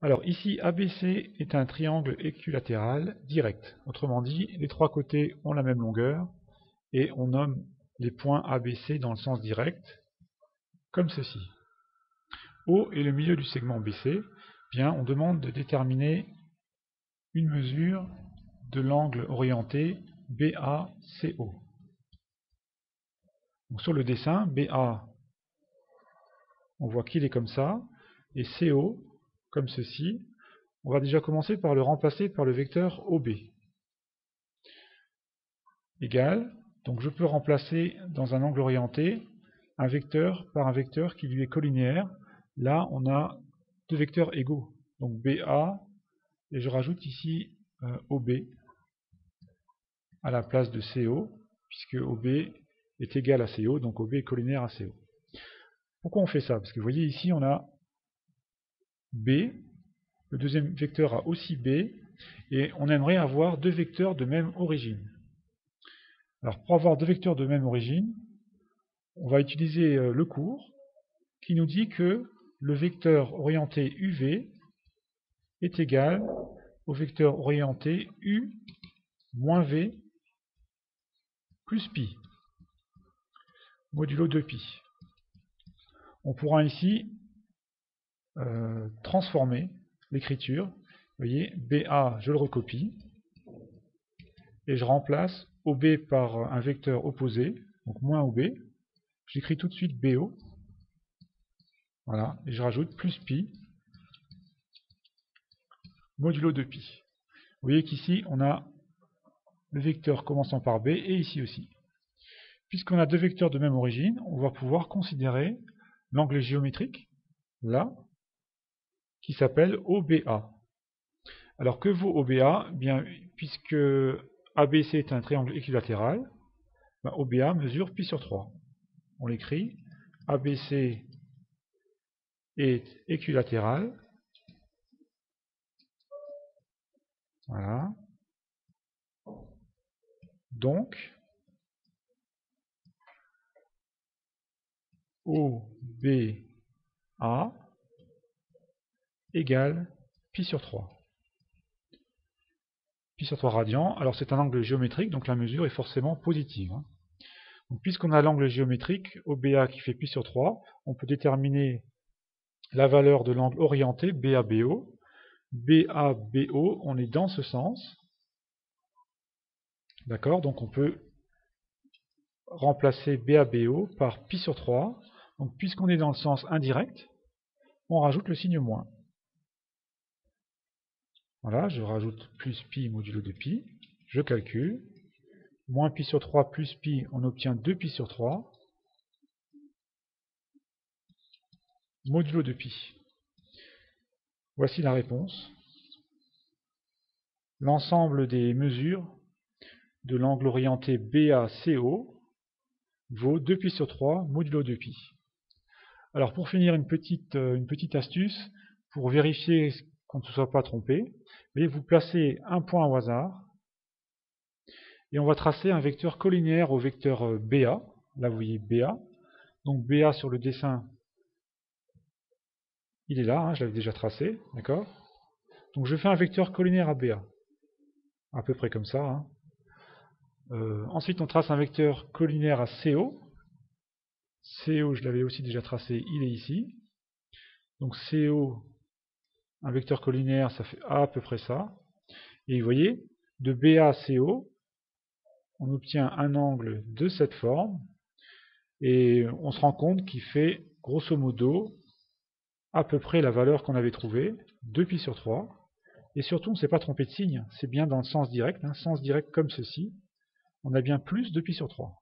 Alors ici, ABC est un triangle équilatéral direct. Autrement dit, les trois côtés ont la même longueur et on nomme les points ABC dans le sens direct, comme ceci. O est le milieu du segment BC. Bien, on demande de déterminer une mesure de l'angle orienté BACO. Donc sur le dessin, BA, on voit qu'il est comme ça, et CO, comme ceci. On va déjà commencer par le remplacer par le vecteur OB. Égal, donc je peux remplacer dans un angle orienté un vecteur par un vecteur qui lui est collinéaire. Là, on a deux vecteurs égaux, donc BA, et je rajoute ici OB à la place de CO, puisque OB est égal à CO, donc OB est collinéaire à CO. Pourquoi on fait ça? Parce que vous voyez ici, on a B, le deuxième vecteur a aussi B, et on aimerait avoir deux vecteurs de même origine. Alors pour avoir deux vecteurs de même origine, on va utiliser le cours qui nous dit que le vecteur orienté UV est égal au vecteur orienté U moins V plus pi, modulo 2pi. On pourra ici transformer l'écriture. Vous voyez, BA, je le recopie, et je remplace OB par un vecteur opposé, donc moins OB. J'écris tout de suite BO. Voilà, et je rajoute plus pi, modulo 2pi. Vous voyez qu'ici, on a le vecteur commençant par B, et ici aussi. Puisqu'on a deux vecteurs de même origine, on va pouvoir considérer l'angle géométrique, là, qui s'appelle OBA. Alors que vaut OBA? Bien, puisque ABC est un triangle équilatéral, ben OBA mesure pi sur 3. On l'écrit, ABC est équilatéral, voilà, donc OBA égale pi sur 3. Pi sur 3 radians, alors c'est un angle géométrique, donc la mesure est forcément positive. Puisqu'on a l'angle géométrique, OBA qui fait pi sur 3, on peut déterminer la valeur de l'angle orienté, BABO. BABO, on est dans ce sens. D'accord, donc on peut remplacer BABO par pi sur 3. Donc puisqu'on est dans le sens indirect, on rajoute le signe moins. Voilà, je rajoute plus pi modulo de pi, je calcule. Moins pi sur 3 plus pi, on obtient 2 pi sur 3. Modulo de pi. Voici la réponse. L'ensemble des mesures de l'angle orienté BACO vaut 2 pi sur 3 modulo 2 pi. Alors pour finir, une petite astuce pour vérifier qu'on ne se soit pas trompé. Vous placez un point au hasard et on va tracer un vecteur collinéaire au vecteur BA. Là vous voyez BA. Donc BA sur le dessin, il est là, hein, je l'avais déjà tracé, d'accord. Donc je fais un vecteur collinéaire à BA, à peu près comme ça. Hein. Ensuite on trace un vecteur collinéaire à CO. CO, je l'avais aussi déjà tracé, il est ici. Donc CO, un vecteur collinéaire, ça fait à peu près ça. Et vous voyez, de BA à CO, on obtient un angle de cette forme. Et on se rend compte qu'il fait, grosso modo, à peu près la valeur qu'on avait trouvée, 2 pi sur 3. Et surtout, on ne s'est pas trompé de signe, c'est bien dans le sens direct, hein, sens direct comme ceci. On a bien plus de pi sur 3.